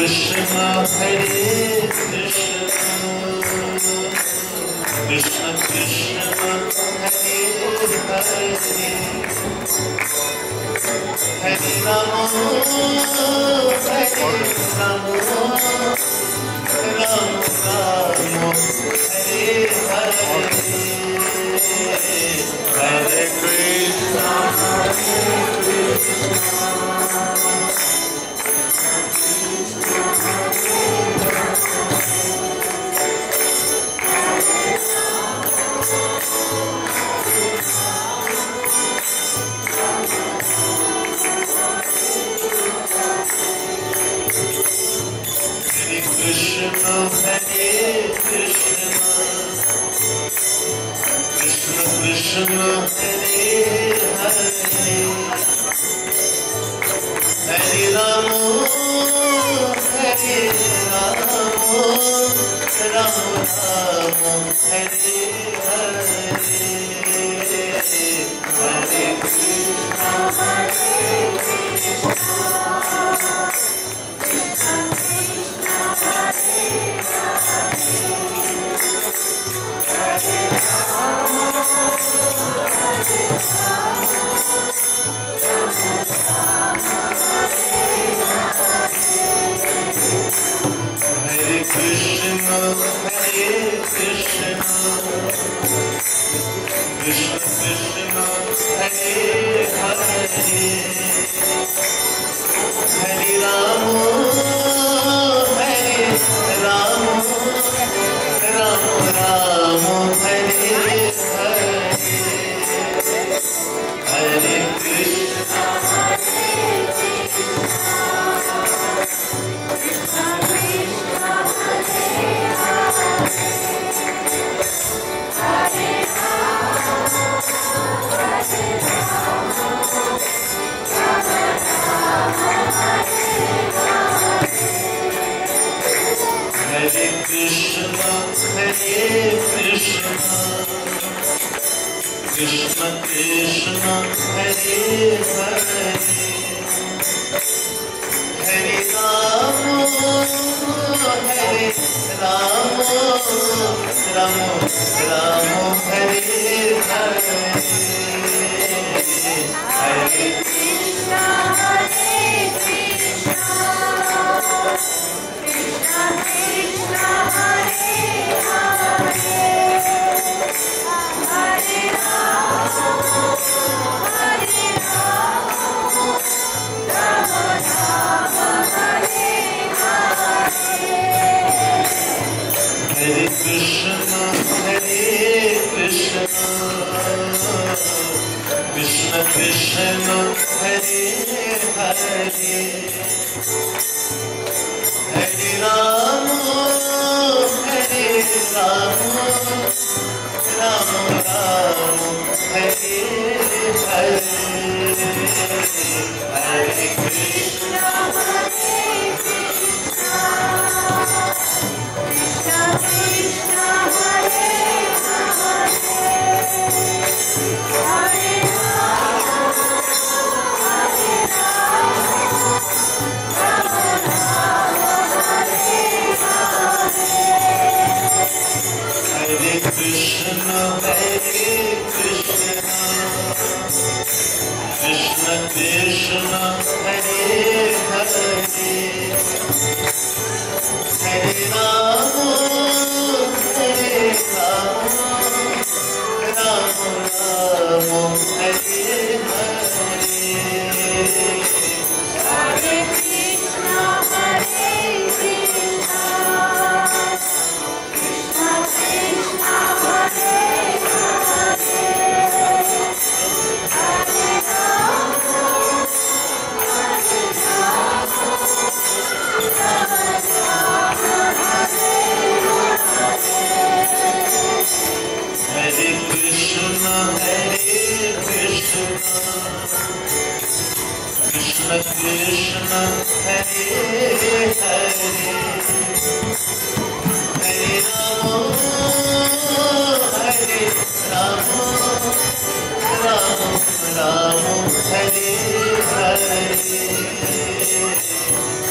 Krishna, Hare Krishna, Krishna Krishna, Hare Hare, Hare Rama, Hare Rama, Rama Rama, Hare Hare, Hare Krishna, Hare Krishna. Krishna, Hare Krishna, Krishna Krishna, Hare Hare, Hare Rama, Hare Rama, Rama Rama, Hare Hare, Hare Krishna, Hare Krishna, Hare Krishna, Krishna Krishna, Hare Hare, Hare Rama, Hare Rama, Rama Rama, Hare Hare, Hare Krishna, Hare Krishna, Hare Krishna, Krishna Krishna, Hare Hare, Hare Rama, Hare Rama, Rama Rama, Hare Hare, Hare Krishna, Hare Krishna, Krishna Krishna, Hare Hare, Hare Rama, Hare Rama, Rama Rama, Hare Hare, Hare Krishna, Hare Krishna, Krishna Krishna, Hare Hare, Hare Rama, Hare Rama, Rama Rama, Hare Hare, Hare Krishna, Hare Krishna, Krishna Krishna, Hare Hare, Hare Rama, Hare Rama, Rama Rama, Hare Hare, Hare Krishna, Hare Krishna, Krishna Krishna, Hare Hare, Hare Rama, Hare Rama, Rama Rama, Hare Hare, Hare Krishna, Hare Krishna, Krishna Krishna, Hare Hare, Hare Rama, Hare Rama, Rama Rama, Hare Hare, Hare Krishna, Hare Krishna, Krishna Krishna, Hare Hare, Hare Rama, Hare Rama, Rama Rama, Hare Hare,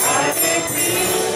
Hare Krishna.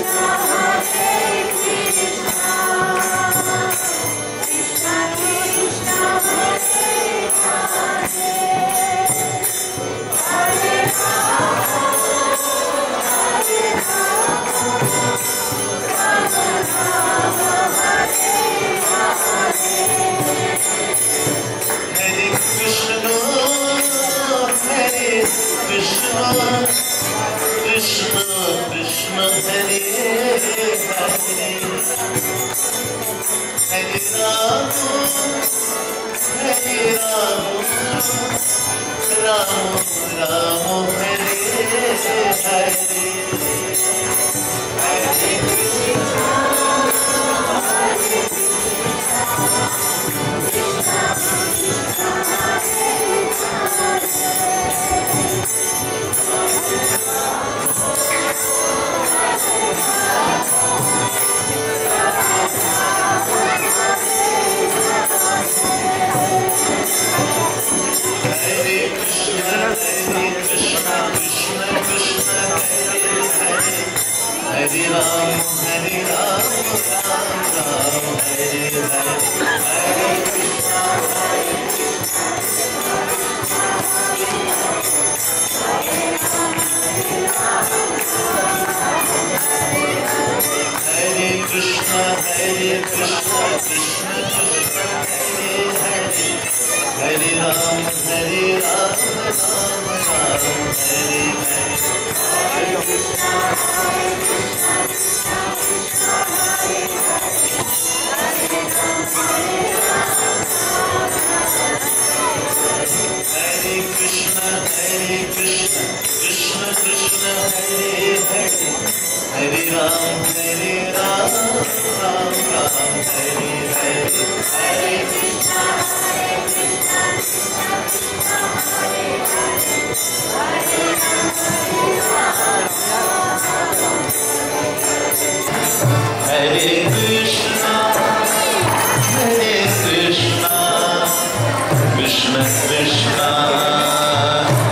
Krishna Hare Hare Hare Rama Hare Rama Rama Rama Hare Hare Hare Krishna Krishna Krishna Hare Hare Hare Ram Ram Ram Hare Hare Hare Krishna Hare Krishna Krishna Krishna Hare Hare Hare Ram Ram Hare Hare Hare Krishna Krishna Krishna Krishna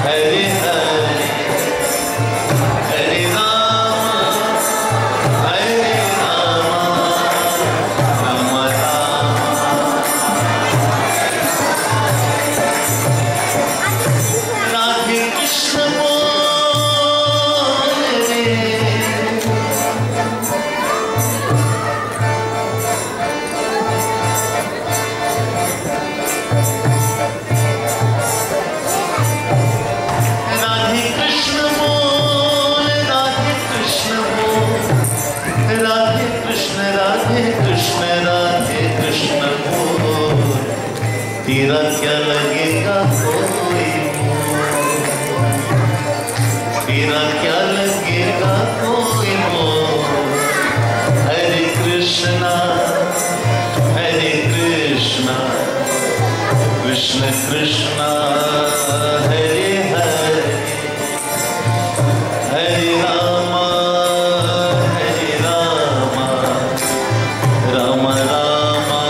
Hare Hare Hare Ram Ram Ram Hare Hare Hare Krishna Hare Krishna Krishna Krishna Hare Hare Hare Rama Rama Rama Radhe Krishna तेरा क्या लगेगा कोई तेरा क्या लगेगा कोई मोह हरे कृष्णा कृष्ण कृष्णा हरे हरे हरे रामा राम रामा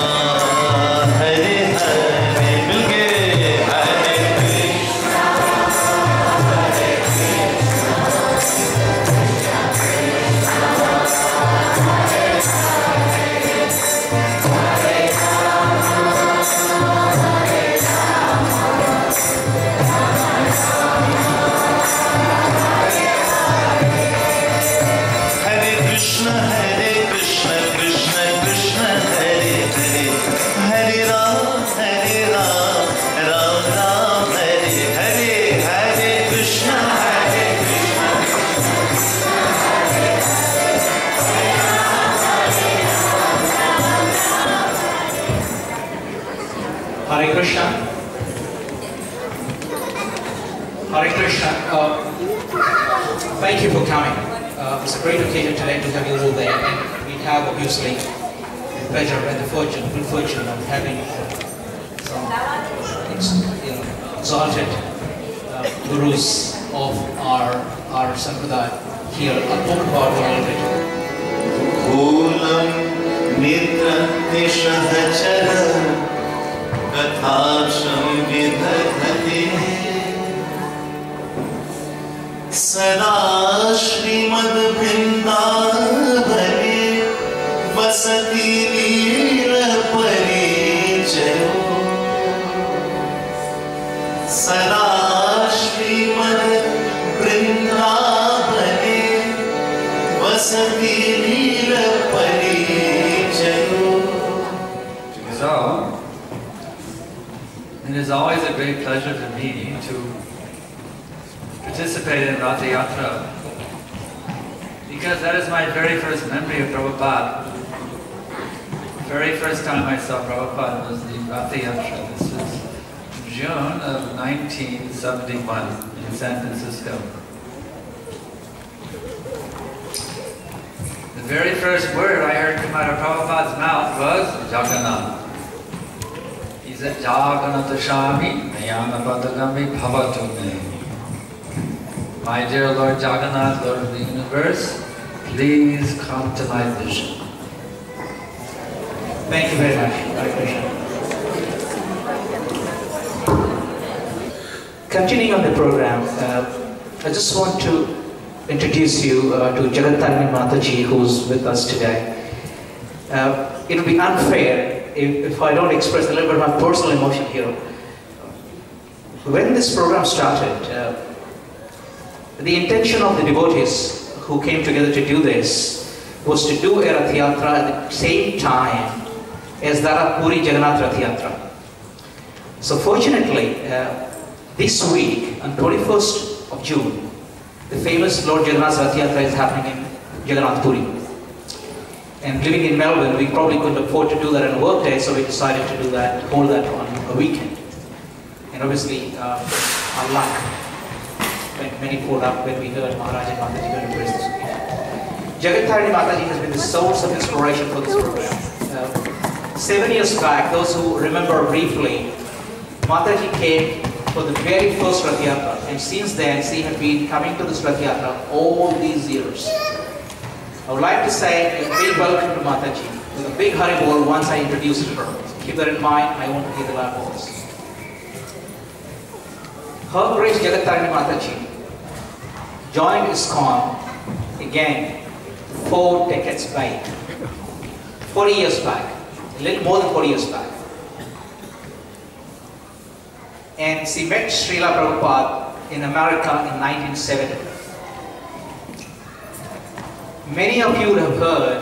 हरे हरे मिलके हरे Krishna Hare Krishna. Thank you for coming. It's a great occasion today to have you all there, and we have obviously the pleasure and the good fortune of having some exalted gurus of our sampradaya here. I'll talk about it a little bit. Kulam mitra tishahachara kathasham vidhati sada Shrimad Vrindavane vasati leela parichayo sada Shrimad Vrindavane vasati leela parichayo. So, it is always a great pleasure for me to participate in Ratha Yatra, Because that is my very first memory of Prabhupada. The very first time I saw Prabhupada was the Ratha Yatra. This was June of 1971 in San Francisco. The very first word I heard come out of Prabhupada's mouth was Jagannath. He said, Jagannath Shami, Mayana Padagami Bhavatu Me. My dear Lord Jagannath, Lord of the universe, please come to my vision. Thank you very much, Hare Krishna. Continuing on the program, I just want to introduce you to Jagattarani Mataji, who's with us today. It would be unfair if I don't express a little bit of my personal emotion here. When this program started, the intention of the devotees who came together to do this was to do a Ratha Yatra at the same time as that of Puri Jagannath Ratha Yatra. So fortunately, this week, on 21st of June, the famous Lord Jagannath Ratha Yatra is happening in Jagannath Puri. And living in Melbourne, we probably couldn't afford to do that on a work day, so we decided to do that, hold that on a weekend. And obviously, our luck went many fold up when we heard Maharaj and Mataji going to praise this occasion. Jagattarani Mataji has been the source of inspiration for this program. 7 years back, those who remember briefly, Mataji came for the very first Ratha Yatra, and since then she has been coming to this Ratha Yatra all these years. I would like to say a big welcome to Mataji with a big Hare Bol once I introduce her. Keep that in mind, I want to hear the loud voice. Her Grace Jagattarani Mataji joined ISKCON again 4 decades back, 40 years back, a little more than 40 years back. And she met Srila Prabhupada in America in 1970. Many of you would have heard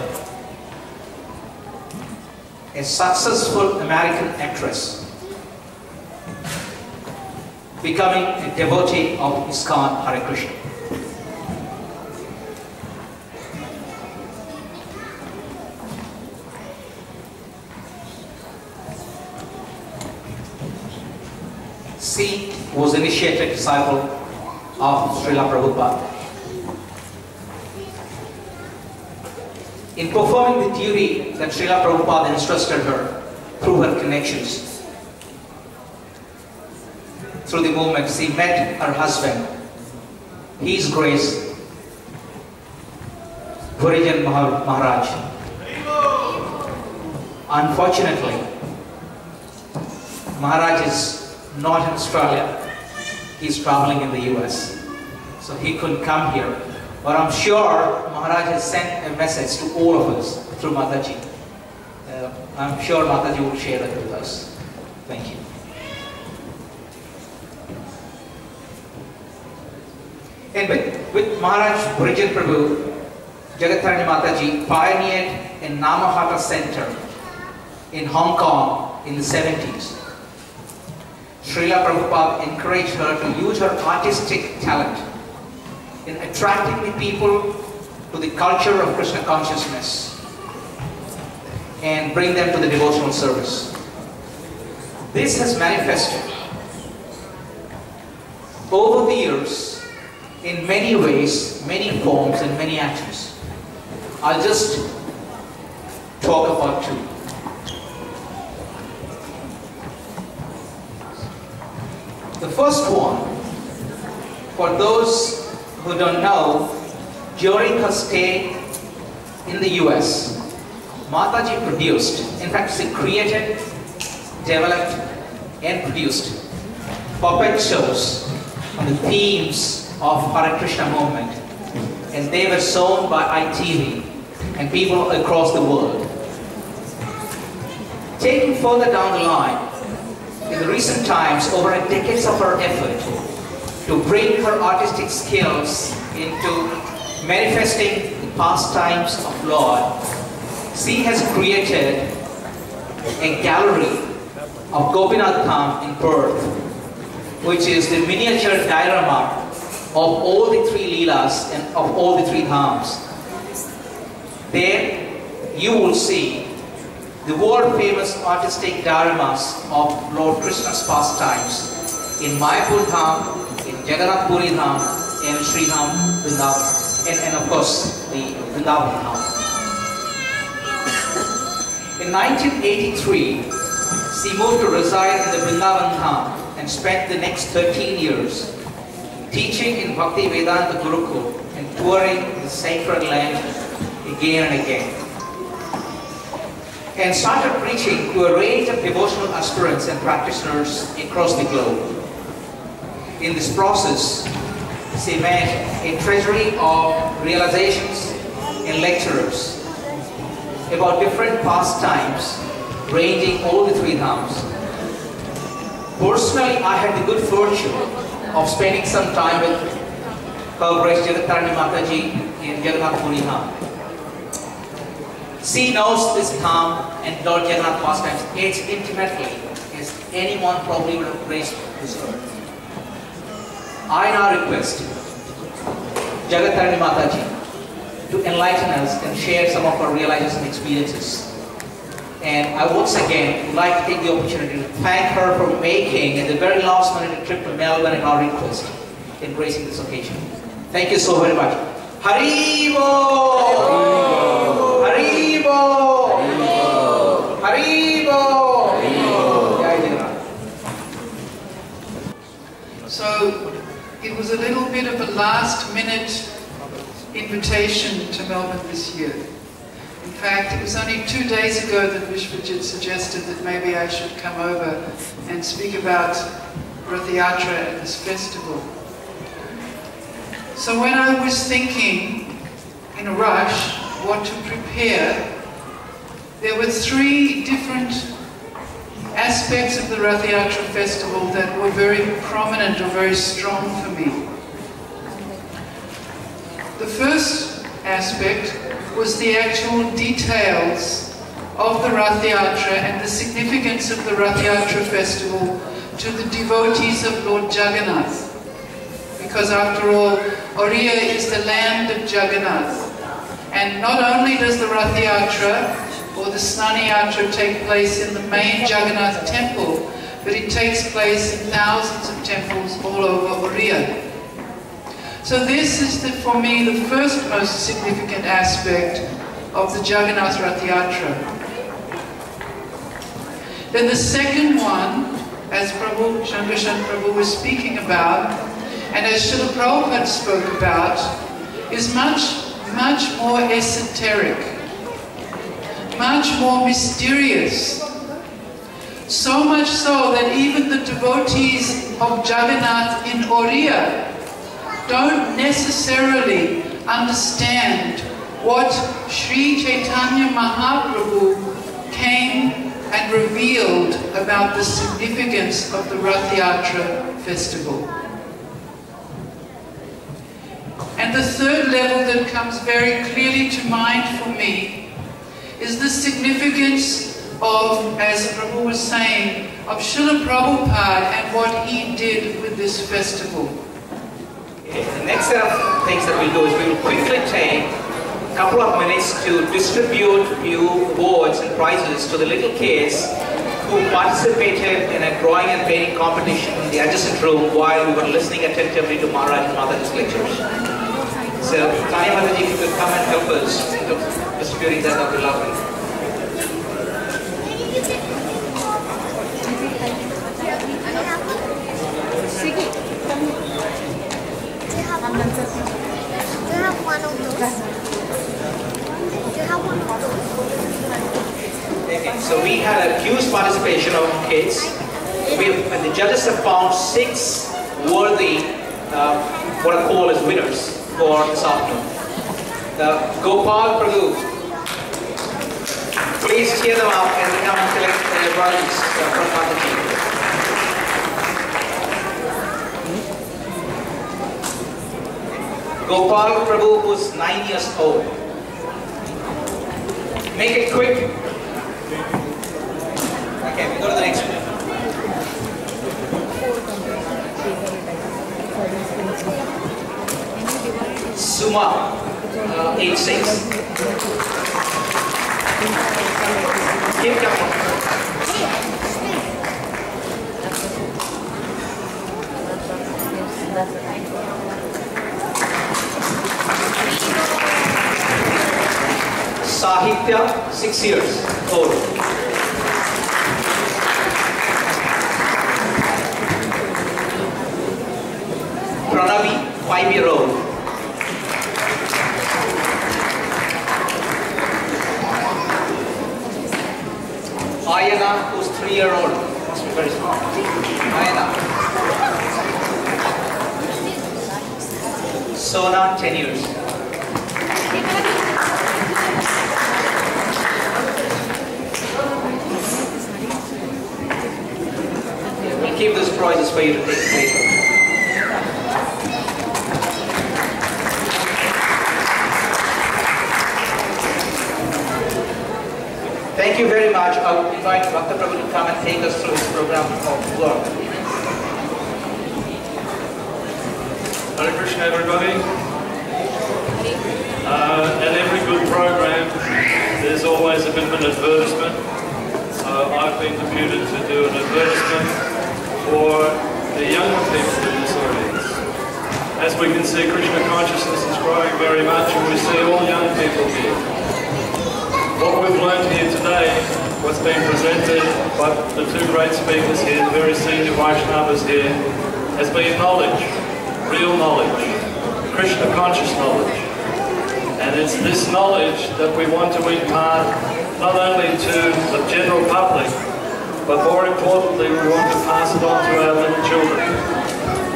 a successful American actress becoming a devotee of ISKCON Hare Krishna. She was initiated disciple of Srila Prabhupada. In performing the duty that Srila Prabhupada entrusted her through her connections, through the movement, she met her husband, His Grace, Bhurijan Maharaj. Unfortunately, Maharaj is not in Australia. He's traveling in the US. So he couldn't come here. But I'm sure Maharaj has sent a message to all of us through Mataji. I'm sure Mataji will share that with us. Thank you. And with Maharaj Bhurijan Prabhu, Jagattarani Mataji pioneered a Namahata Center in Hong Kong in the 70s. Srila Prabhupada encouraged her to use her artistic talent in attracting the people to the culture of Krishna consciousness and bring them to the devotional service. This has manifested over the years in many ways, many forms and many actions. I'll just talk about 2. The first one, for those who don't know, during her stay in the US, Mataji produced, in fact she created, developed and produced puppet shows on the themes of Hare Krishna movement, and they were shown by ITV and people across the world. Taking further down the line, in the recent times, over a decade of her effort to bring her artistic skills into manifesting the pastimes of Lord, she has created a gallery of Gopinath Dham in Perth, which is the miniature diorama of all the 3 Leelas and of all the 3 Dhams. There you will see the world-famous artistic dharmas of Lord Krishna's pastimes in Mayapur Dham, in Jagannath Puri Dham, in Sri Dham, Wyndham, and of course the Vrindavan Dham. In 1983, she moved to reside in the Vrindavan Dham and spent the next 13 years teaching in Bhakti Vedanta Gurukul and touring the sacred land again and again. And started preaching to a range of devotional aspirants and practitioners across the globe. In this process, she met a treasury of realizations and lecturers about different pastimes ranging all the three dhams. Personally, I had the good fortune of spending some time with Her Grace Jagatarani Mataji in Jagannath Puri Dham. She knows this dham and Lord Jagannath pastimes as intimately as anyone probably would have graced this earth. I now request Jagatarani Mataji to enlighten us and share some of our realizations and experiences. And I once again would like to take the opportunity to thank her for making at the very last minute a trip to Melbourne at our request in gracing this occasion. Thank you so very much. Hare Bo! Hare Bo! Hare Bo! Jai Jagannath. So it was a little bit of a last-minute invitation to Melbourne this year. In fact, it was only 2 days ago that Vishwajit suggested that maybe I should come over and speak about Ratha Yatra at this festival. So when I was thinking, in a rush, what to prepare, there were 3 different aspects of the Ratha Yatra festival that were very prominent or very strong for me. The first aspect was the actual details of the Ratha Yatra and the significance of the Ratha Yatra festival to the devotees of Lord Jagannath. Because after all, Oriya is the land of Jagannath. And not only does the Ratha Yatra or the Snani Yatra take place in the main Jagannath temple, but it takes place in thousands of temples all over Oriya. So this is, for me, the first most significant aspect of the Jagannath Ratha Yatra. Then the second one, as Prabhu, Shankarshan Prabhu was speaking about, and as Srila Prabhupada spoke about, is much more esoteric, much more mysterious. So much so that even the devotees of Jagannath in Oriya don't necessarily understand what Sri Chaitanya Mahaprabhu came and revealed about the significance of the Ratha Yatra festival. And the third level that comes very clearly to mind for me is the significance of, as Prabhu was saying, of Srila Prabhupada and what he did with this festival. Okay, the next set of things that we'll do is we will quickly take a couple of minutes to distribute few awards and prizes to the little kids who participated in a drawing and painting competition in the adjacent room while we were listening attentively to Maharaj and Mataji's lectures. So, Tanya Mataji, if you could come and help us in distributing that, that would be lovely. Okay, so we had a huge participation of kids. And the judges have found 6 worthy, what I call as winners for this afternoon. Gopal Prabhu, please cheer them up and come and collect their prizes from Mataji. Gopal Prabhu, who's 9 years old. Make it quick. Okay, we go to the next one. Suma, age 6. Keep coming. Sahitya, 6 years old. Pranavi, 5-year-old. Ayana, who's 3-year-old. Must be very small. Ayana. Sona, 10 years. We'll keep these prizes for you to take later. Thank you very much. I would invite Bhakta Prabhu to come and take us through his program of work. Hare Krishna, everybody. At every good program, there's always a bit of an advertisement. So I've been deputed to do an advertisement for the younger people in this audience. As we can see, Krishna consciousness is growing very much, and we see all young people here. What we've learned here today, what's been presented by the two great speakers here, the very senior Vaishnavas here, has been knowledge, real knowledge, Krishna conscious knowledge. And it's this knowledge that we want to impart not only to the general public, but more importantly, we want to pass it on to our little children.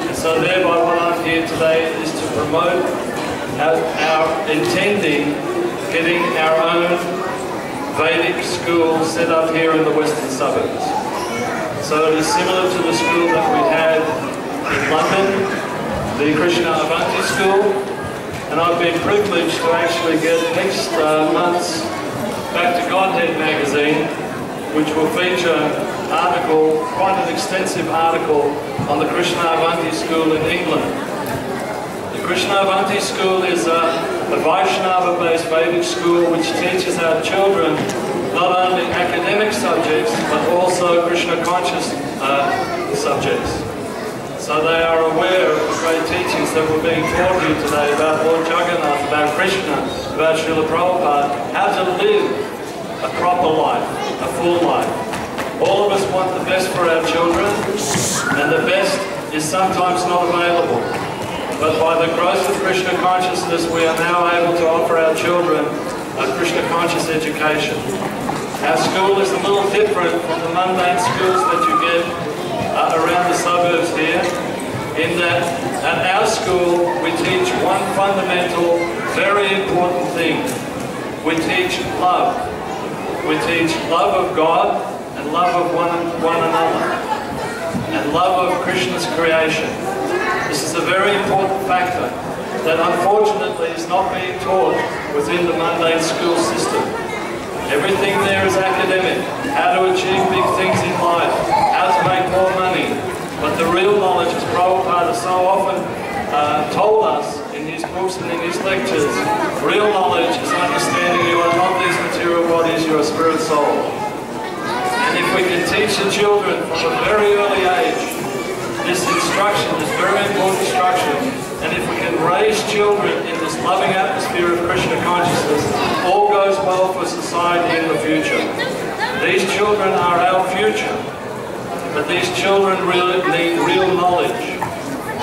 And so thereby what I'm here today is to promote our intending getting our own Vedic school set up here in the western suburbs. So it is similar to the school that we had in London, the Krishna Avanti school, and I've been privileged to actually get next month's Back to Godhead magazine, which will feature an article, quite an extensive article, on the Krishna Avanti school in England. The Krishna Avanti school is a Vaishnava-based Vedic school which teaches our children not only academic subjects but also Krishna conscious subjects. So they are aware of the great teachings that were being taught here today about Lord Jagannath, about Krishna, about Srila Prabhupada, how to live a proper life, a full life. All of us want the best for our children, and the best is sometimes not available. But by the growth of Krishna consciousness, we are now able to offer our children a Krishna conscious education. Our school is a little different from the mundane schools that you get around the suburbs here, in that at our school we teach one fundamental, very important thing. We teach love. We teach love of God and love of one another, and love of Krishna's creation. This is a very important factor that unfortunately is not being taught within the mundane school system. Everything there is academic, how to achieve big things in life, how to make more money. But the real knowledge, as Prabhupada has so often told us in his books and in his lectures, real knowledge is understanding you are not these material bodies, you are spirit soul. And if we can teach the children from a very early age this instruction, this very important instruction, and if we can raise children in this loving atmosphere of Krishna consciousness, all goes well for society in the future. These children are our future, but these children really need real knowledge.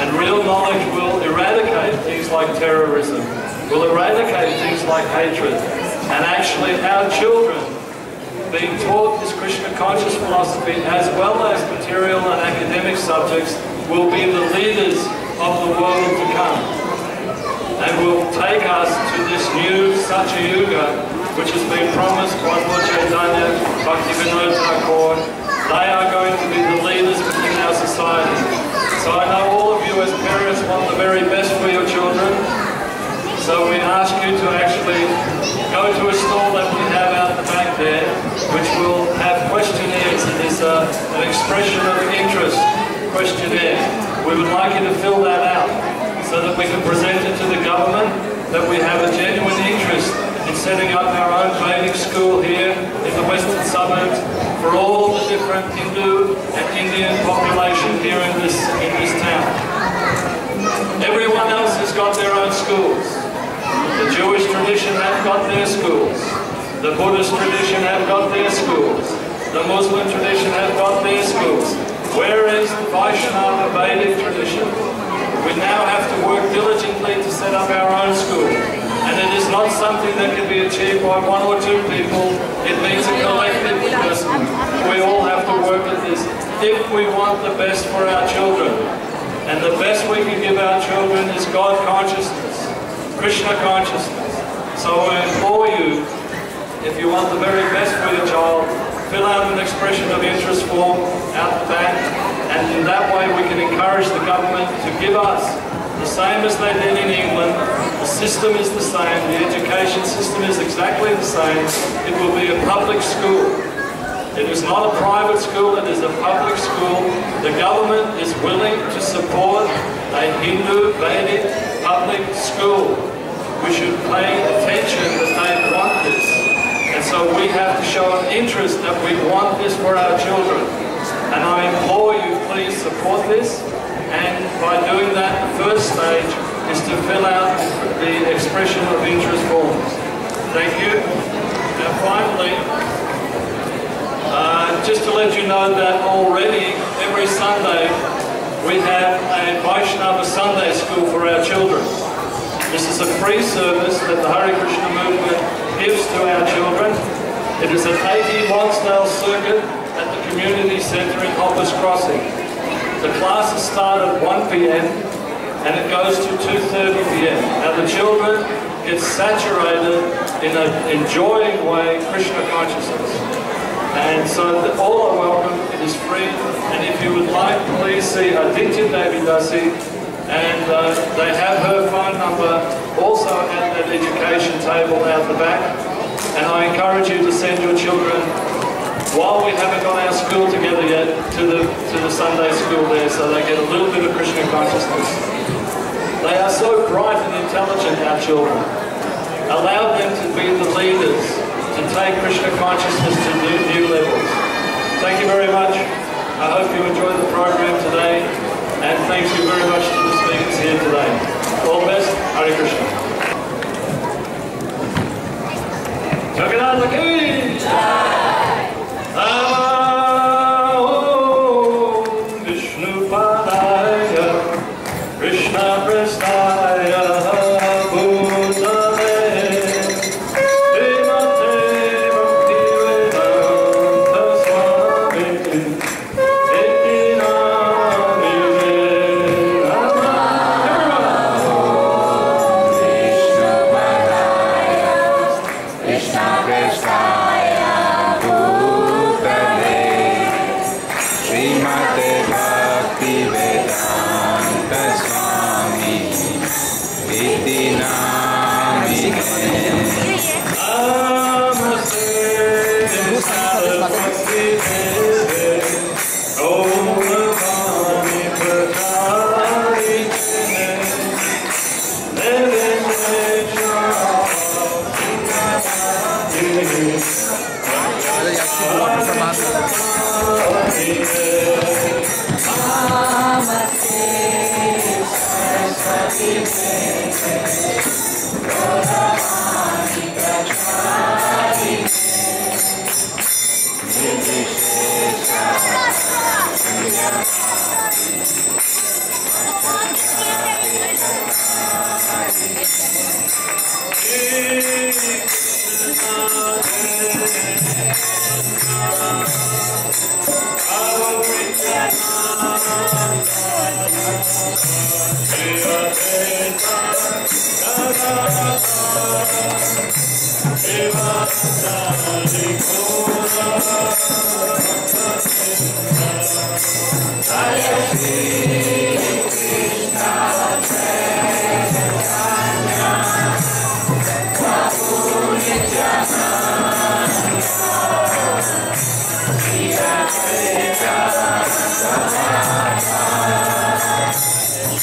And real knowledge will eradicate things like terrorism, will eradicate things like hatred. And actually our children being taught this Krishna conscious philosophy as well as material and academic subjects will be the leaders of the world to come, and will take us to this new Satya Yuga which has been promised by Lord Chaitanya, Bhakti Vinod Thakur. They are going to be the leaders within our society. So I know all of you as parents want the very best for your children, so we ask you to actually go to a stall that we have out the back there, which will have questionnaires. It is an expression of interest questionnaire. We would like you to fill that out so that we can present it to the government that we have a genuine interest in setting up our own Vedic school here in the western suburbs for all the different Hindu and Indian population here in this town. Everyone else has got their own schools. The Jewish tradition have got their schools. The Buddhist tradition have got their schools. The Muslim tradition have got their schools. Where is the Vaishnava Vedic tradition? We now have to work diligently to set up our own school. And it is not something that can be achieved by one or two people. It means a collective investment. We all have to work at this if we want the best for our children. And the best we can give our children is God consciousness, Krishna consciousness. So I implore you, if you want the very best for your child, fill out an expression of interest form out the back, and in that way we can encourage the government to give us the same as they did in England. The system is the same, the education system is exactly the same. It will be a public school. It is not a private school, it is a public school. The government is willing to support a Hindu Vedic public school. We should pay attention that they want this. And so we have to show an interest that we want this for our children. And I implore you, please support this. And by doing that, the first stage is to fill out the expression of interest forms. Thank you. And finally, just to let you know that already every Sunday we have a Vaishnava Sunday school for our children. This is a free service that the Hare Krishna movement gives to our children. It is at 80 Lonsdale Circuit at the Community Centre in Hoppers Crossing. The classes start at 1 p.m. and it goes to 2:30 p.m. Now the children get saturated in an enjoying way Krishna consciousness. And so all are welcome, it is free. And if you would like, please see Aditya Devi Dasi, and they have her phone number also at that education table out the back. And I encourage you to send your children, while we haven't got our school together yet, to the Sunday school there, so they get a little bit of Krishna consciousness. They are so bright and intelligent, our children. Allow them to be the leaders, to take Krishna consciousness to new levels. Thank you very much. I hope you enjoyed the program today, and thank you very much to the speakers here today. All the best. Hare Krishna. Jagannath ki jai. Om Vishnu Padaya Krishna Prestaya Bhutale Srimate Bhakti Vedanta Swami Iti Namine Krishna Prestaya Bhutale Srimate Bhakti Vedanta Swami Iti Namine Namaste Saraswati Deve Om Bhavani Pracharine Neve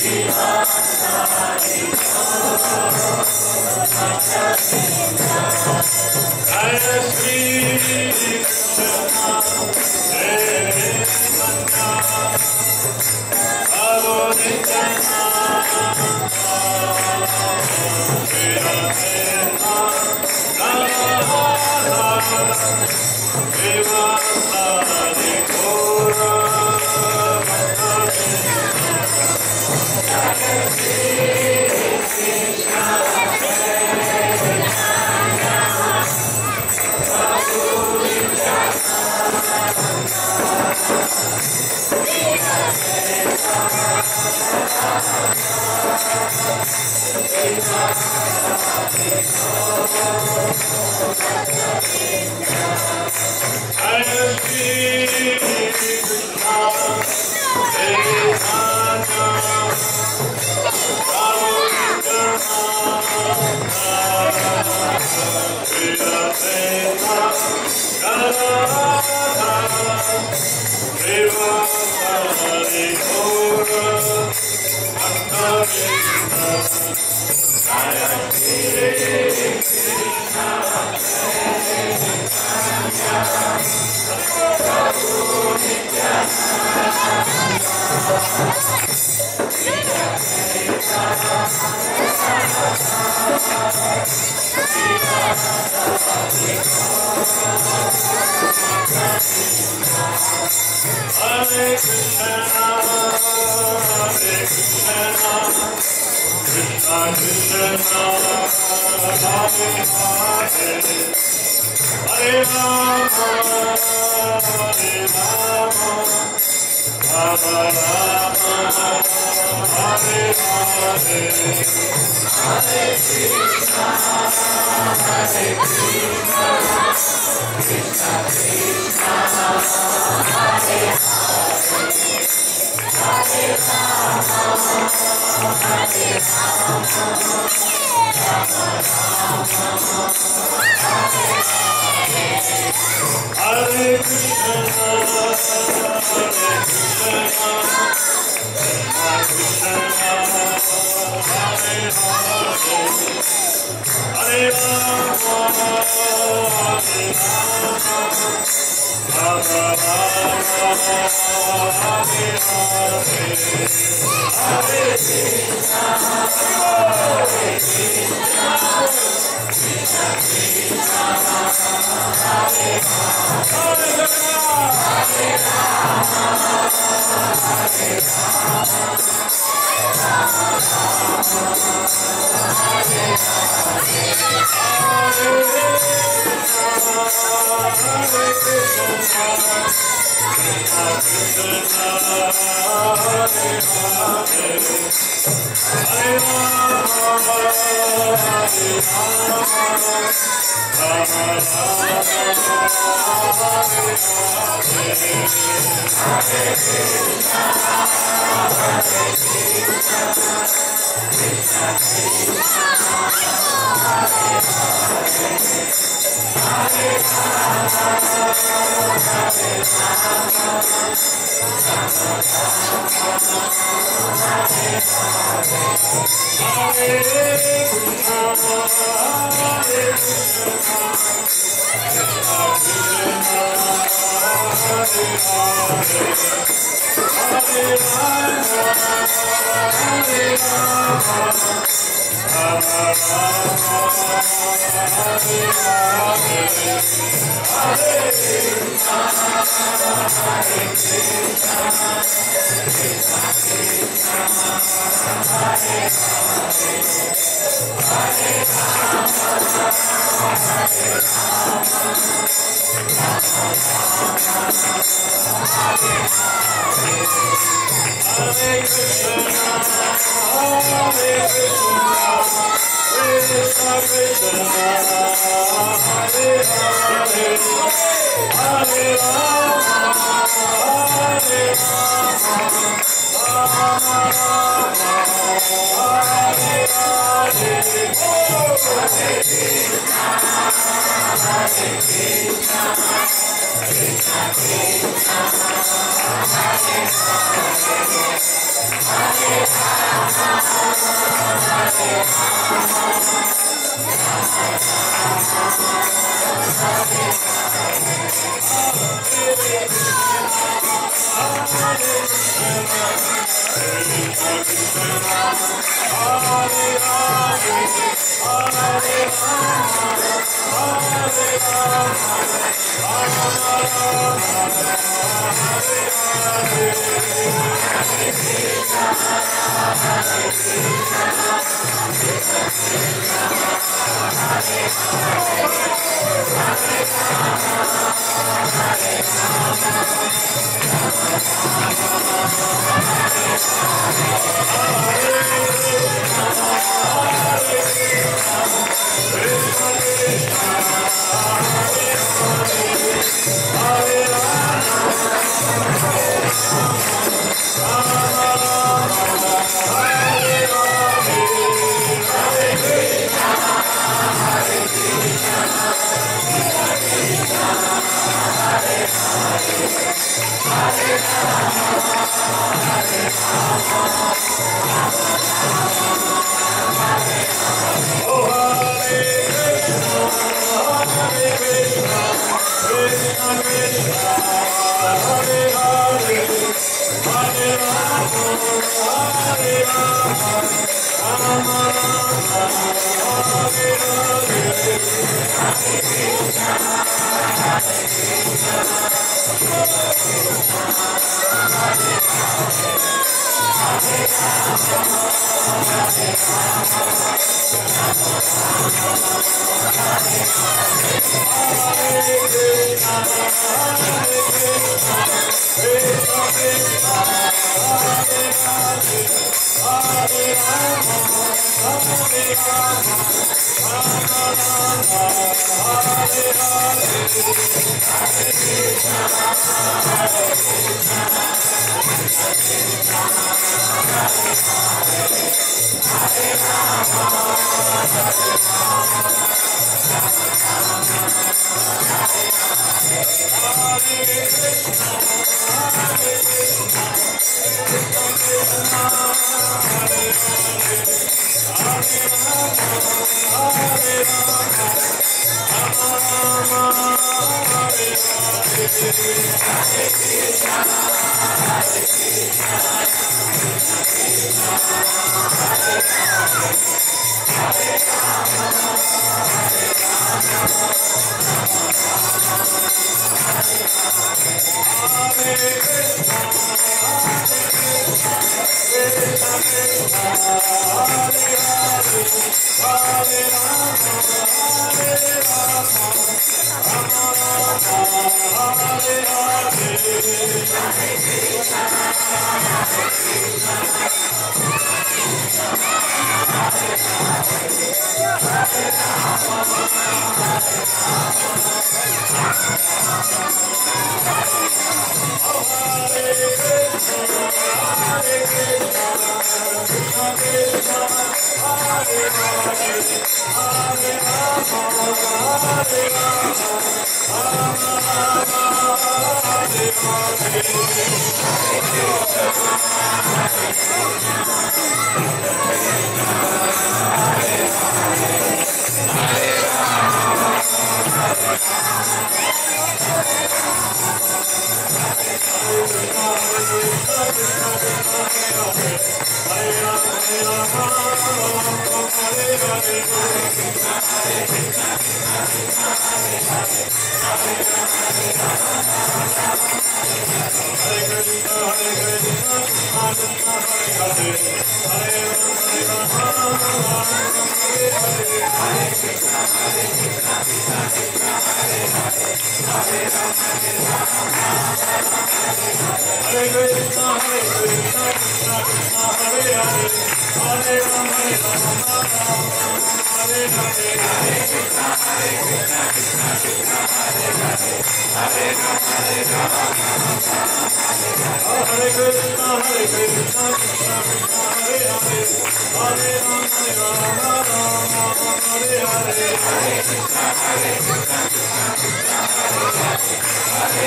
Shiva Hare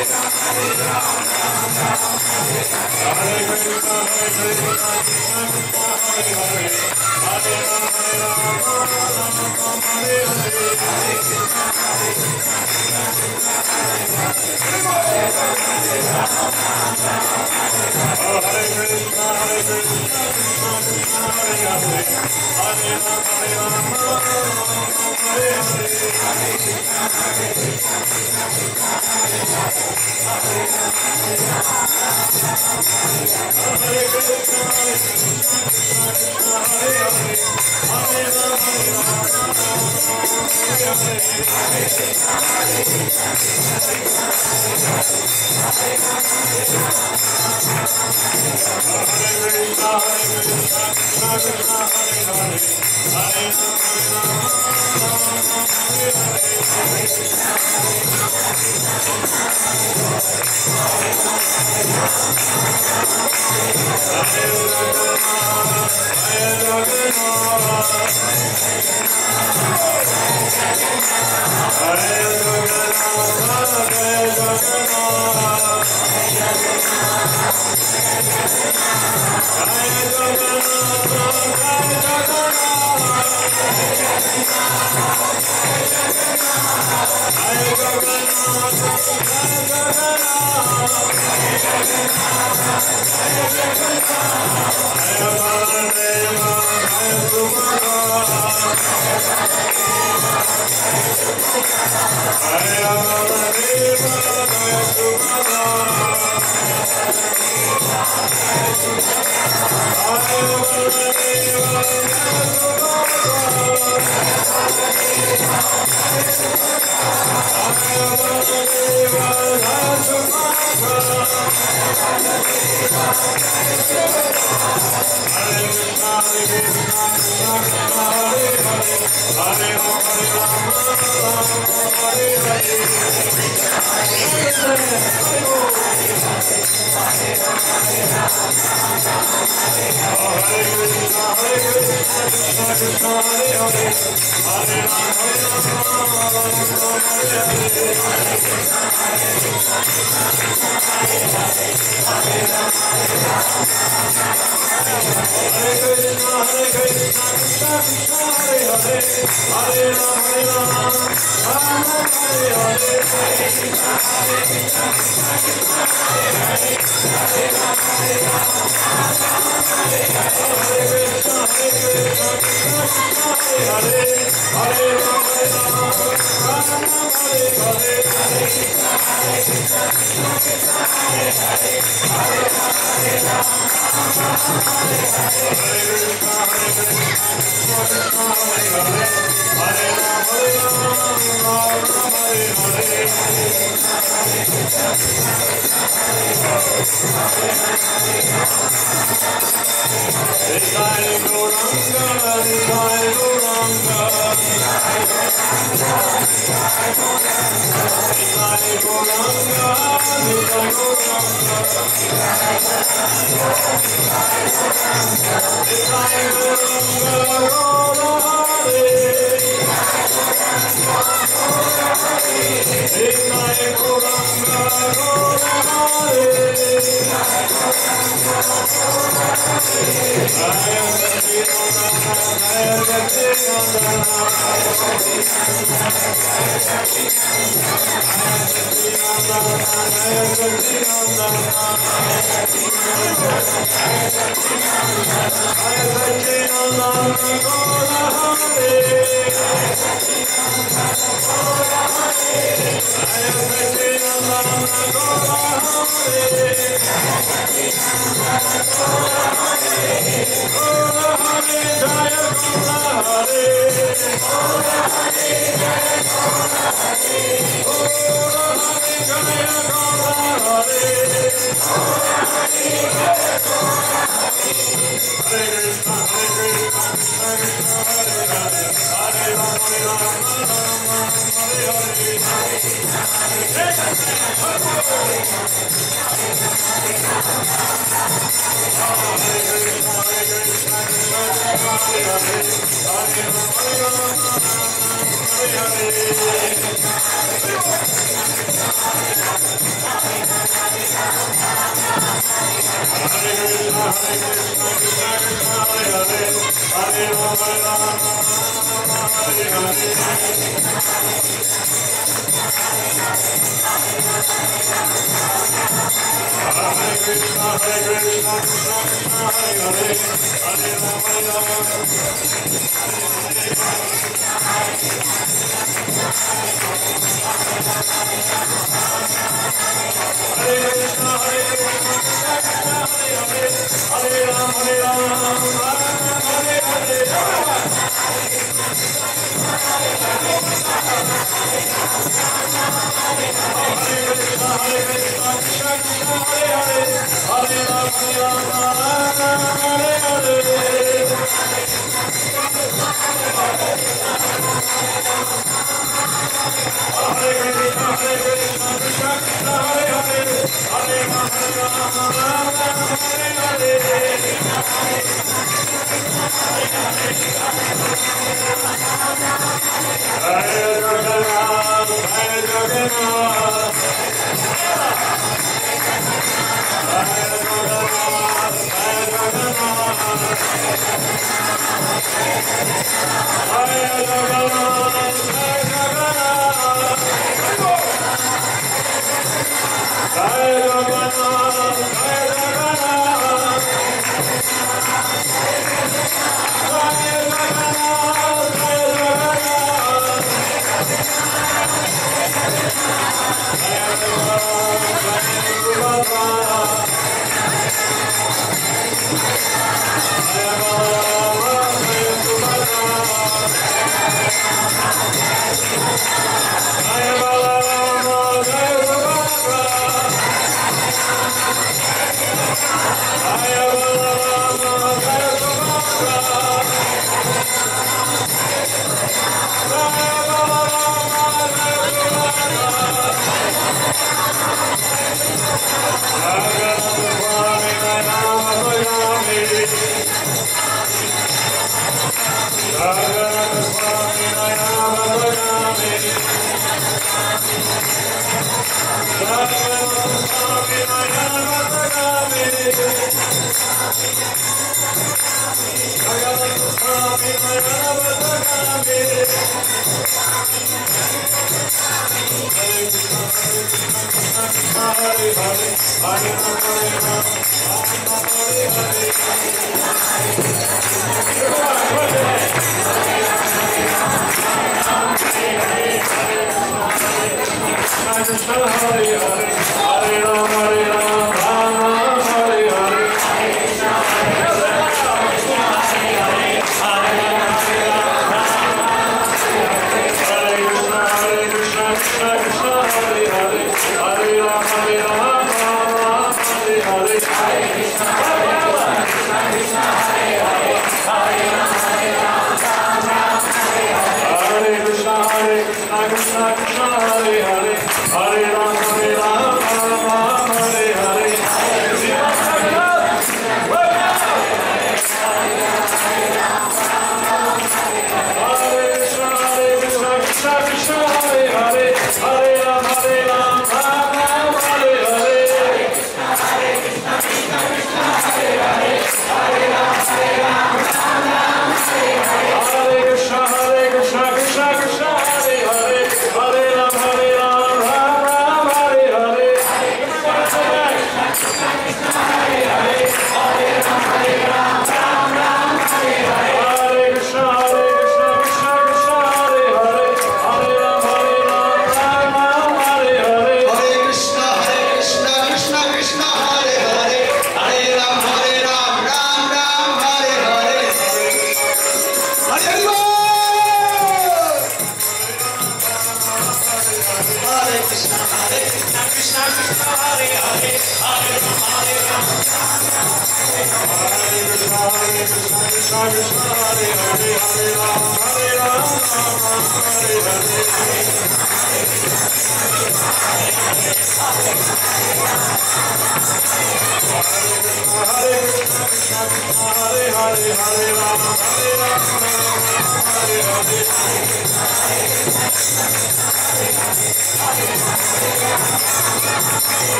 Hare Hare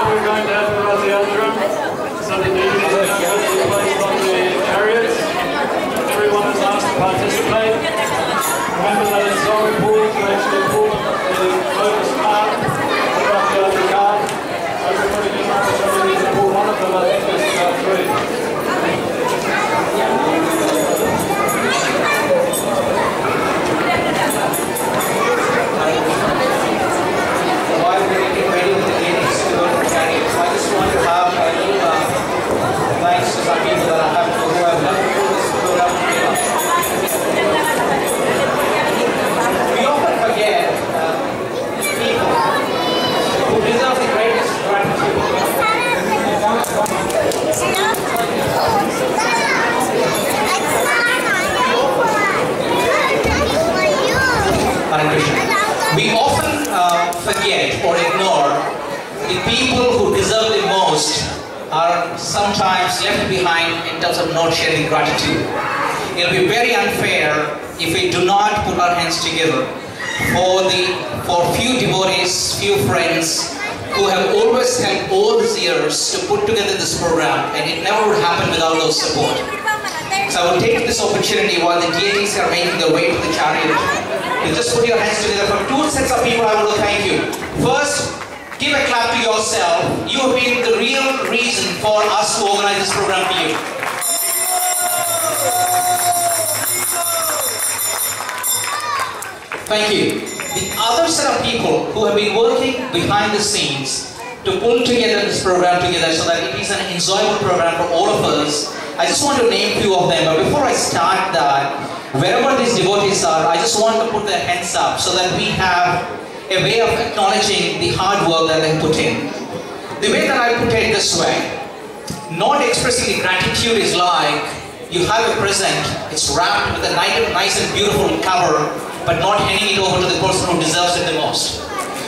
We're going to have the Ratha Yatra. So the news is going to be placed on the chariots. Everyone is asked to participate. Remember that it's so important to actually pull the focus card, the Ratha Yatra card. Everybody gets an opportunity to pull one of them. I think there's about three. While we're getting ready with the ladies to go to the Chariots, I just want to have a little thanks to some people that I have who have helped pull this program together. We often forget people who deserve the greatest gratitude. Hare Krishna. We often forget or ignore the people who deserve the most are sometimes left behind in terms of not sharing gratitude. It will be very unfair if we do not put our hands together for few devotees, few friends who have always helped all these years to put together this program, and it never would happen without their support. So I will take this opportunity while the deities are making their way to the chariot. You just put your hands together. For two sets of people, I want to thank you. First, give a clap to yourself. You have been the real reason for us to organize this program for you. Thank you. The other set of people who have been working behind the scenes to pull together this program together so that it is an enjoyable program for all of us. I just want to name a few of them, but before I start that, Wherever these devotees are, I just want to put their hands up so that we have a way of acknowledging the hard work that they put in. The way that I put it this way, not expressing the gratitude is like you have a present, it's wrapped with a nice and beautiful cover, but not handing it over to the person who deserves it the most.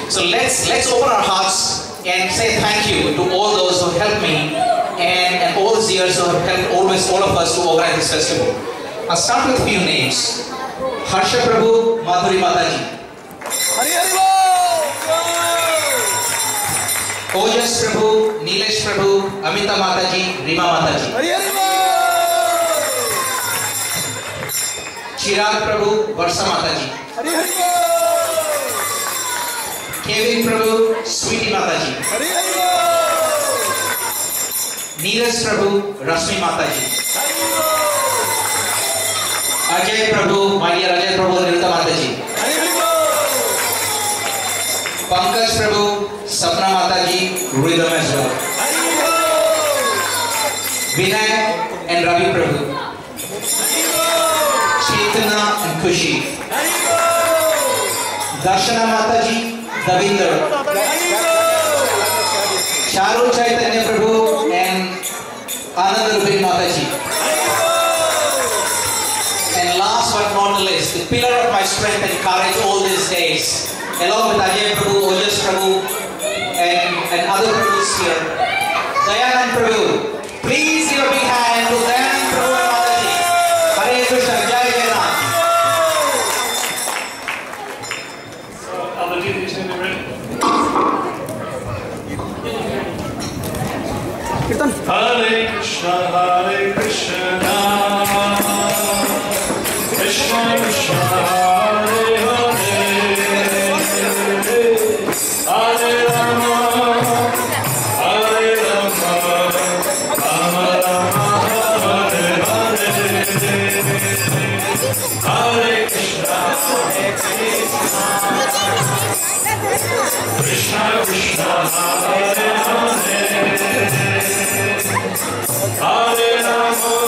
So let's open our hearts and say thank you to all those who helped me and all these years who have helped always all of us to organize this festival. I'll start with a few names. Harsha Prabhu, Madhuri Mataji. Ojas Prabhu, Nilesh Prabhu, Amita Mataji, Rima Mataji. Chirag Prabhu, Varsa Mataji. Kevin Prabhu, Sweetie Mataji. Neeraj Prabhu, Rashmi Mataji. Ajay Prabhu, my dear Ajay Prabhu, Nirita Mataji. Pankaj Prabhu, Sapna Mataji, Wyndham as well. Vinay and Ravi Prabhu. Chaitanya and Kushi. Darshana Mataji, Davinder. Charu Chaitanya Prabhu and Anand Rubin Mataji. And last but not the least, the pillar of my strength and courage all these days, along with Ajay Prabhu, Ojas Prabhu, and other Prabhus here, Dayanand Prabhu. Please give a big hand to Dayanand Prabhu and Mataji. Hare Krishna, Jai Jagannath. So, other deities in the room? Kirtan. Hare Krishna, Hare Krishna, Krishna Krishna, Hare Hare, Hare Rama, Hare Rama, Rama Rama, Hare Hare, Hare Krishna, Krishna Krishna, Hare Hare, Hare Rama.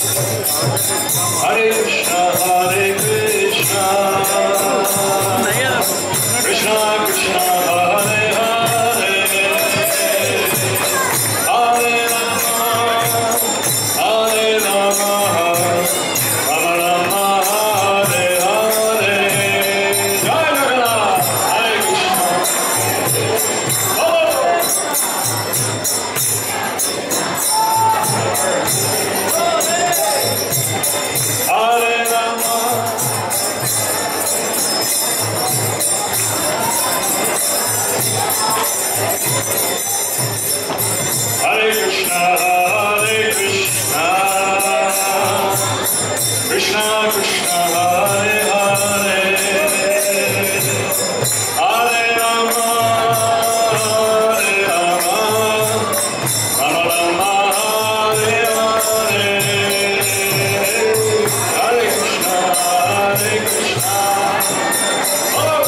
Hare Krishna, Krishna Krishna, Hare Hare, Hare Rama, Hare Rama, Rama Rama, Hare Hare. Jai Jagannath, Hare Krishna. Hare Rama, Hare Krishna, Krishna Krishna, Hare Hare, Hare Rama, Rama Rama, Hare Hare, Hare Krishna, oh.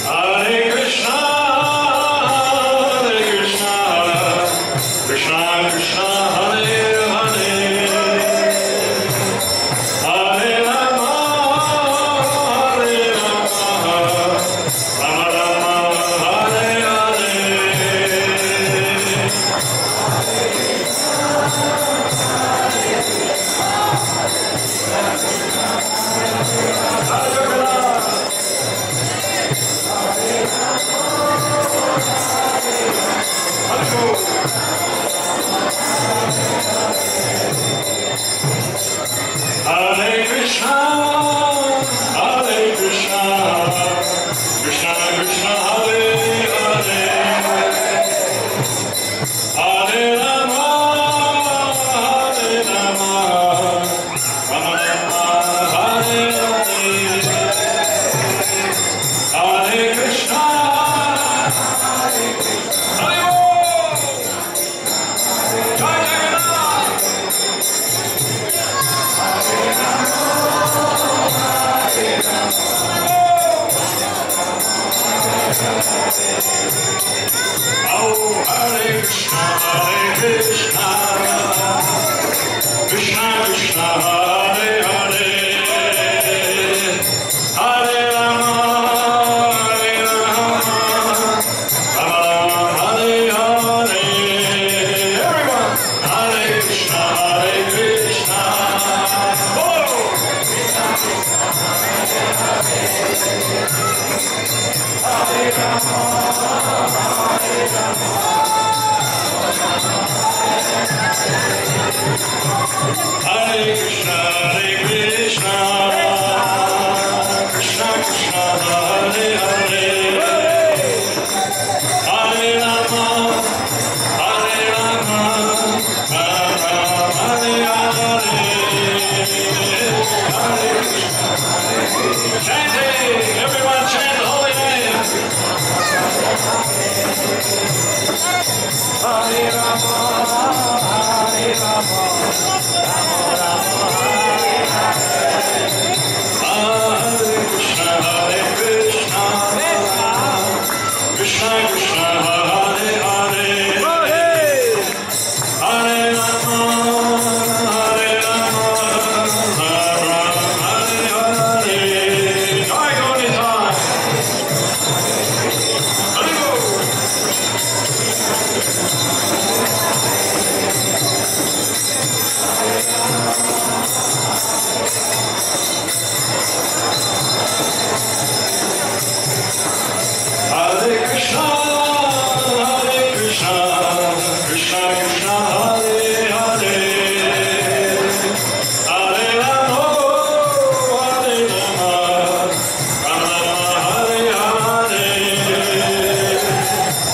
Hare Krishna, Krishna Krishna, Hare Hare, Hare Rama, Rama Rama, Hare Hare. Hare Krishna, Krishna Krishna, Hare Hare, Hare Rama, Rama Rama, Hare Hare, Hare Krishna, Hare Bol, Jai Jagannath. Oh, Hare Krishna, Krishna Krishna, Hare Hare, Hare Rama, Rama Rama, Hare Hare. Everyone, Hare Krishna, oh. Hare Krishna, Krishna Krishna, Hare Hare, Hare Rama, Rama Rama, Hare Hare, Hare Krishna. Chanting, everyone chant the holy name. Hare Rama, Hare Rama, Rama Rama, Hare Hare, Hare Krishna, Krishna Krishna, Hare Hare, Hare Rama, Rama Rama, Hare Hare. Jai Gauranga. Hare Go. Hare Krishna, Krishna Krishna, Hare Hare, Hare Rama, Rama Rama, Hare Hare,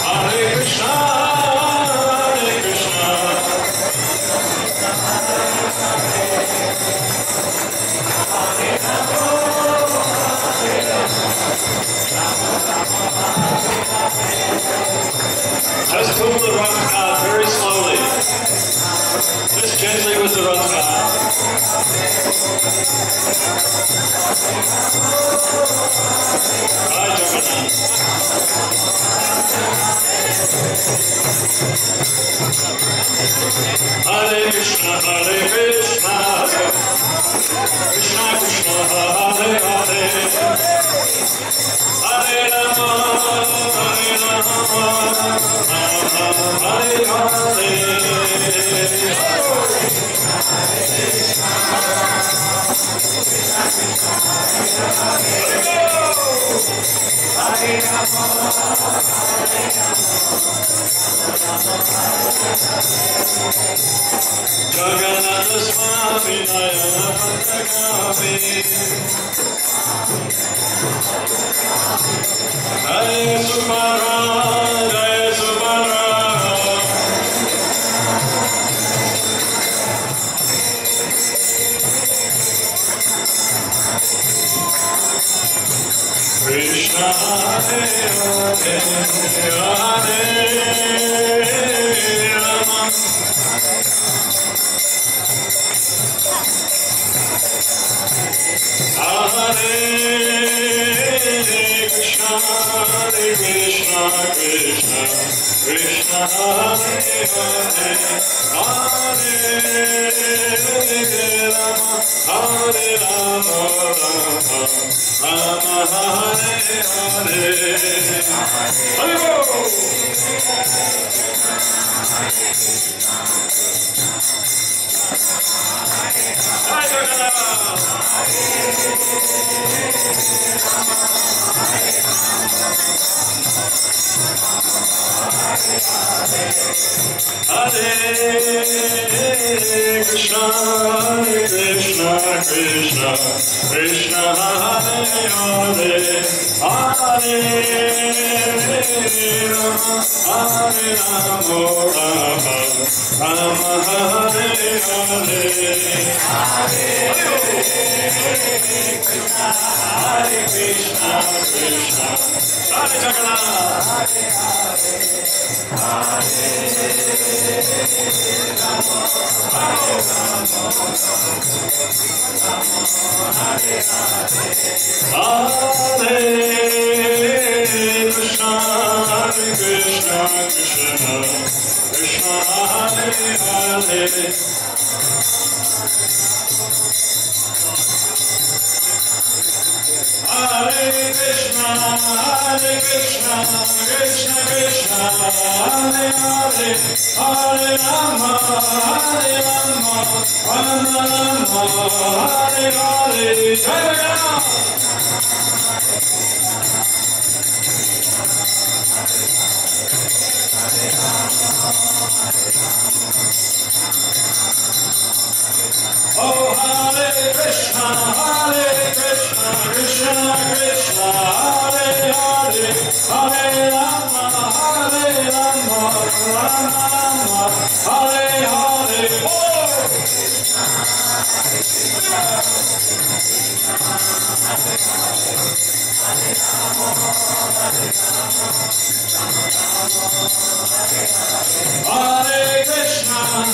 Hare Krishna, just pull the rough card very slowly. Just gently with the rough card. Hare Krishna, Hare Krishna, Krishna Krishna, Hare Hare, Hare Rama, Hare Rama, Hare Hare. Jagannath Swami Nayana Patagami Jaya Subhadra, Jaya Subhadra. Krishna Hare Hare, Hare Rama, Hare Krishna, Hare Krishna, Krishna Krishna, Hare Hare, Hare Rama, Hare Rama, Rama Hare Hare. Hare Hare. Hare Krishna, Hare Krishna, Krishna Krishna, Hare Hare, Hare Rama, Hare Rama, Rama Hare Hare. Hare Krishna, Krishna Hare Jagannath, Hare Krishna, Hare Krishna, Krishna Krishna, Hare Hare. Hare Krishna, Krishna Krishna, Hare Hare, Hare Rama, Rama Rama, Hare Hare, Jai Rama. Oh, Hare Krishna, Krishna Krishna, Hare Hare, Hare Rama, Rama Rama, Hare Hare. Oh!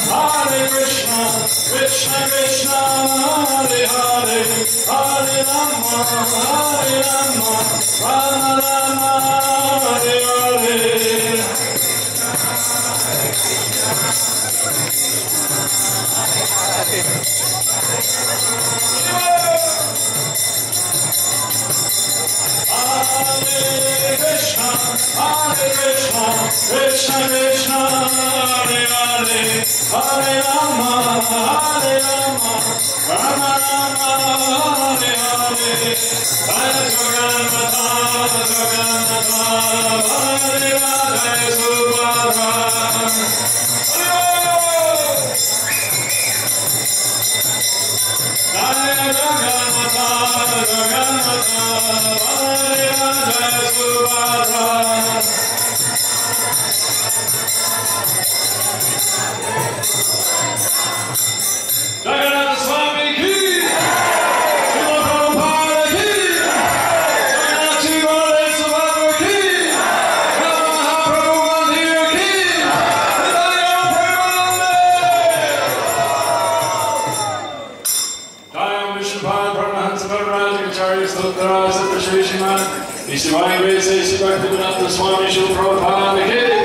Hare Krishna, Krishna Krishna, Hare Hare, Hare Rama, Rama Rama, Hare Hare. Krishna Krishna, Hare Hare, Hare Rama, Rama Rama, Hare Hare. Jai Jagannath, Hare Radha Subhadra. Jai Jagannath, Hare Radha Subhadra. Jagannath Swami ki, Srila Prabhupada ki, Jagannath Shiva Subhadra ki, Mahaprabhu Mandir ki, Hare Prabhu. Putra Sata Shri Shriman Vishnu Vangre Se Shri Bhakti Vinata Swami Shri Prabhupada Ki